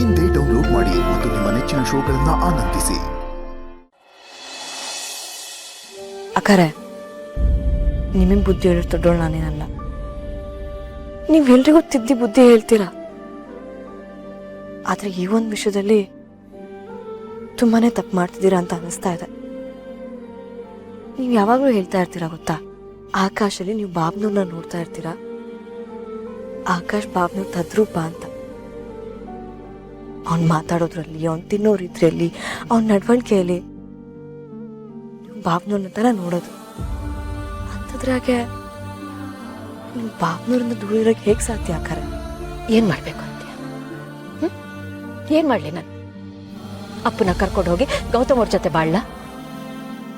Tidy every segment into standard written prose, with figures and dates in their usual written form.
ಇಂದೇ ಡೌನ್ಲೋಡ್ ಮಾಡಿ ಮತ್ತು ನಿಮ್ಮ ನೆಚ್ಚಿನ ಶೋಗಳನ್ನ ಆನಂದಿಸಿ. ಅಕ್ಕರೆ, ನಿಮಗೆ ಬುದ್ಧಿ ಹೇಳಿರ್ತದೋಳು ನಾನೇನಲ್ಲ. ನೀವೆಲ್ರಿಗೂ ತಿದ್ದಿ ಬುದ್ಧಿ ಹೇಳ್ತೀರಾ. ಆದ್ರೆ ಈ ಒಂದು ವಿಷಯದಲ್ಲಿ ತುಂಬಾನೇ ತಪ್ಪು ಮಾಡ್ತಿದ್ದೀರಾ ಅಂತ ಅನಿಸ್ತಾ ಇದೆ. ನೀವು ಯಾವಾಗಲೂ ಹೇಳ್ತಾ ಇರ್ತೀರಾ ಗೊತ್ತಾ, ಆಕಾಶಲ್ಲಿ ನೀವು ಬಾಬ್ನೂರ್ನ ನೋಡ್ತಾ ಇರ್ತೀರಾ, ಆಕಾಶ್ ಬಾಬ್ನೂರ್ ತದ್ರೂಪ ಅಂತ. ಅವ್ನು ಮಾತಾಡೋದ್ರಲ್ಲಿ, ಅವ್ನು ತಿನ್ನೋ ರೀತಿಯಲ್ಲಿ, ಅವ್ನ ನಡವಳಿಕೆಯಲ್ಲಿ ಬಾಬ್ನೂರ್ನ ತರ ನೋಡೋದು. ಅಂತದ್ರಾಗೆ ನೀವು ಬಾಬ್ನೂರಿಂದ ದೂರ ಇರೋಕೆ ಹೇಗೆ ಸಾಧ್ಯ ಆಕಾರೆ? ಏನ್ ಮಾಡ್ಬೇಕು ಅಂತೀಯ? ಏನ್ ಮಾಡ್ಲಿ ನಾನು? ಅಪ್ಪನ ಕರ್ಕೊಂಡು ಹೋಗಿ ಗೌತಮ್ ಅವ್ರ ಜೊತೆ ಬಾಳ್ಲ?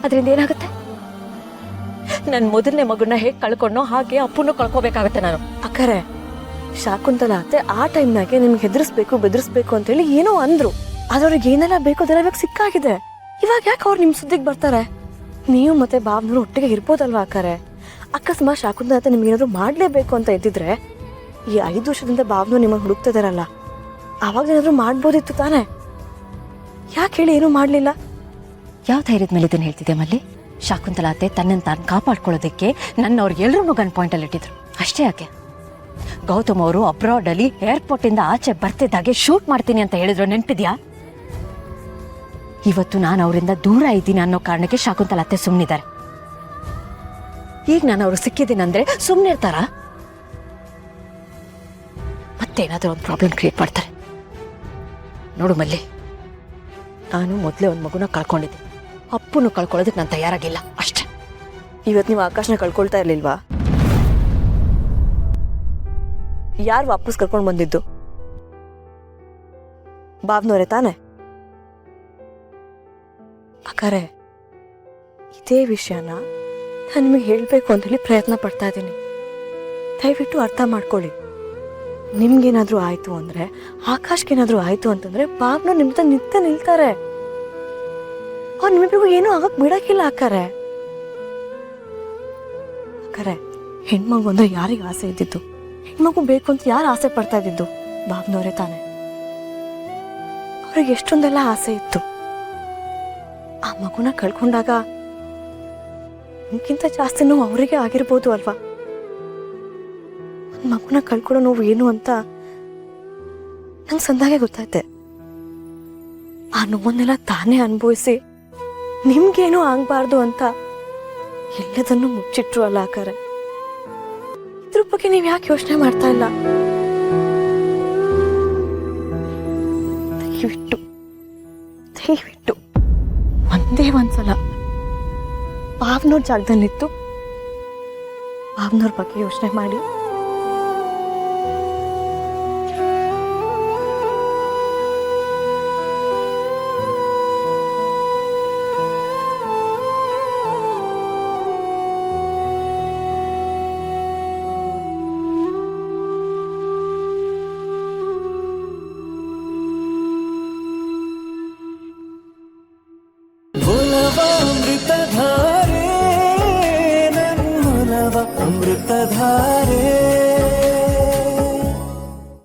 ಅದರಿಂದ ಏನಾಗುತ್ತೆ? ನನ್ನ ಮೊದಲನೇ ಮಗುನ ಹೇಗೆ ಕಳ್ಕೊಂಡೋ ಹಾಗೆ ಅಪ್ಪನೂ ಕಳ್ಕೋಬೇಕಾಗತ್ತೆ ನಾನು. ಅಕ್ಕರೆ, ಶಾಕುಂತಲ ಅತ್ತೆ ಆ ಟೈಮ್ನಾಗೆ ನಿಮ್ಗೆ ಹೆದರ್ಸ್ಬೇಕು ಬೆದರ್ಸ್ಬೇಕು ಅಂತ ಹೇಳಿ ಏನೋ ಅಂದ್ರು. ಅದ್ರವ್ರಿಗೆ ಏನೆಲ್ಲ ಬೇಕು ಅದೆಲ್ಲ ಬೇಕು ಸಿಕ್ಕಾಗಿದೆ. ಇವಾಗ ಯಾಕೆ ಅವ್ರು ನಿಮ್ ಸುದ್ದಿಗೆ ಬರ್ತಾರೆ? ನೀವು ಮತ್ತೆ ಬಾಬ್ನೂರು ಒಟ್ಟಿಗೆ ಇರ್ಬೋದಲ್ವಾ ಅಕ್ಕರೆ? ಅಕಸ್ಮಾತ್ ಶಾಕುಂತಲ ಅತ್ತೆ ನಿಮ್ಗೆ ಏನಾದ್ರು ಮಾಡ್ಲೇಬೇಕು ಅಂತ ಇದ್ದಿದ್ರೆ ಈ 5 ವರ್ಷದಿಂದ ಬಾಬ್ನೂರು ನಿಮ್ಮನ್ನು ಹುಡುಕ್ತಿದಾರಲ್ಲ, ಅವಾಗ ಏನಾದ್ರು ಮಾಡ್ಬೋದಿತ್ತು ತಾನೆ? ಯಾಕೆ ಹೇಳಿ ಏನೂ ಮಾಡ್ಲಿಲ್ಲ? ಯಾವ ಧೈರ್ಯದ ಮೇಲೆ ಇದನ್ನ ಹೇಳ್ತಿದ್ದೆ ಮಲ್ಲಿ? ಶಾಕುಂತಲಾತೆ ತನ್ನನ್ನು ತಾನು ಕಾಪಾಡ್ಕೊಳ್ಳೋದಕ್ಕೆ ಅವ್ರಿಗೆ ಎಲ್ಲರೂ ಗನ್ ಪಾಯಿಂಟಲ್ಲಿ ಇಟ್ಟಿದ್ರು ಅಷ್ಟೇ. ಯಾಕೆ ಗೌತಮ್ ಅವರು ಅಬ್ರಾಡ್ ಅಲ್ಲಿ ಏರ್ಪೋರ್ಟ್ ಇಂದ ಆಚೆ ಬರ್ತಿದ್ದಾಗೆ ಶೂಟ್ ಮಾಡ್ತೀನಿ ಅಂತ ಹೇಳಿದ್ರು, ನೆನ್ಪಿದ್ಯಾ? ಇವತ್ತು ನಾನು ಅವರಿಂದ ದೂರ ಇದ್ದೀನಿ ಅನ್ನೋ ಕಾರಣಕ್ಕೆ ಶಾಕುಂತಲಾತೆ ಸುಮ್ಮನಿದ್ದಾರೆ. ಈಗ ನಾನು ಅವ್ರು ಸಿಕ್ಕಿದ್ದೀನಂದ್ರೆ ಸುಮ್ಮನೆ ಇರ್ತಾರ? ಮತ್ತೇನಾದ್ರೂ ಒಂದು ಪ್ರಾಬ್ಲಮ್ ಕ್ರಿಯೇಟ್ ಮಾಡ್ತಾರೆ. ನೋಡು ಮಲ್ಲಿ, ನಾನು ಮೊದಲೇ ಒಂದು ಮಗುನ ಕಳ್ಕೊಂಡಿದ್ದೆ, ಅಪ್ಪನ್ನು ಕಳ್ಕೊಳ್ಳೋದಕ್ಕೆ ನಾನು ತಯಾರಾಗಿಲ್ಲ ಅಷ್ಟೇ. ಇವತ್ತು ನೀವು ಆಕಾಶನ ಕಳ್ಕೊಳ್ತಾ ಇರ್ಲಿಲ್ವಾ? ಯಾರು ವಾಪಸ್ ಕರ್ಕೊಂಡು ಬಂದಿದ್ದು? ಬಾಬ್ನವರೇ ತಾನೆ? ಅಕ್ಕರೆ, ಇದೇ ವಿಷಯನ ನಾನು ನಿಮಗೆ ಹೇಳಬೇಕು ಅಂತ ಹೇಳಿ ಪ್ರಯತ್ನ ಪಡ್ತಾ ಇದ್ದೀನಿ. ದಯವಿಟ್ಟು ಅರ್ಥ ಮಾಡ್ಕೊಳ್ಳಿ. ನಿಮ್ಗೇನಾದ್ರೂ ಆಯ್ತು ಅಂದ್ರೆ, ಆಕಾಶ್ಗೇನಾದ್ರೂ ಆಯ್ತು ಅಂತಂದ್ರೆ ಬಾಬ್ನವ್ರು ನಿಮ್ಮ ಜೊತೆ ನಿತ್ಯ ನಿಲ್ತಾರೆ. ಅವ್ರು ನಿಮ್ಮಿಬ್ರಿಗೂ ಏನೂ ಆಗಕ್ ಬಿಡಕ್ಕಿಲ್ಲ ಅಕ್ಕರೆ. ಅಕ್ಕರೆ, ಹೆಣ್ಮಗು ಅಂದ್ರೆ ಯಾರಿಗೆ ಆಸೆ ಇದ್ದಿದ್ದು? ಹೆಣ್ಮಗು ಬೇಕು ಅಂತ ಯಾರು ಆಸೆ ಪಡ್ತಾ ಇದ್ದಿದ್ದು? ಬಾಬ್ನವರೇ ತಾನೆ. ಅವ್ರಿಗೆ ಎಷ್ಟೊಂದೆಲ್ಲ ಆಸೆ ಇತ್ತು. ಆ ಮಗುನ ಕಳ್ಕೊಂಡಾಗ ನಿಮ್ಗಿಂತ ಜಾಸ್ತಿ ನೋವು ಅವರಿಗೆ ಆಗಿರ್ಬೋದು ಅಲ್ವಾ? ಒಂದ್ ಮಗುನ ಕಳ್ಕೊಳ್ಳೋ ನೋವು ಏನು ಅಂತ ನಂಗೆ ಸಂದಾಗೆ ಗೊತ್ತೈತೆ. ಆ ನೋವನ್ನೆಲ್ಲ ತಾನೇ ಅನುಭವಿಸಿ ನಿಮ್ಗೇನೂ ಆಗ್ಬಾರ್ದು ಅಂತ ಎಲ್ಲದನ್ನು ಮುಚ್ಚಿಟ್ರು ಅಲ್ಲ ಅಕ್ಕರೆ. ಇದ್ರ ಬಗ್ಗೆ ನೀವ್ ಯಾಕೆ ಯೋಚನೆ ಮಾಡ್ತಾ ಇಲ್ಲ? ದಯವಿಟ್ಟು ದಯವಿಟ್ಟು ಒಂದೇ ಒಂದ್ಸಲ ಬಾಬ್ನವ್ರ ಜಾಗದಲ್ಲಿತ್ತು ಬಾಬ್ನವ್ರ ಬಗ್ಗೆ ಯೋಚನೆ ಮಾಡಿ.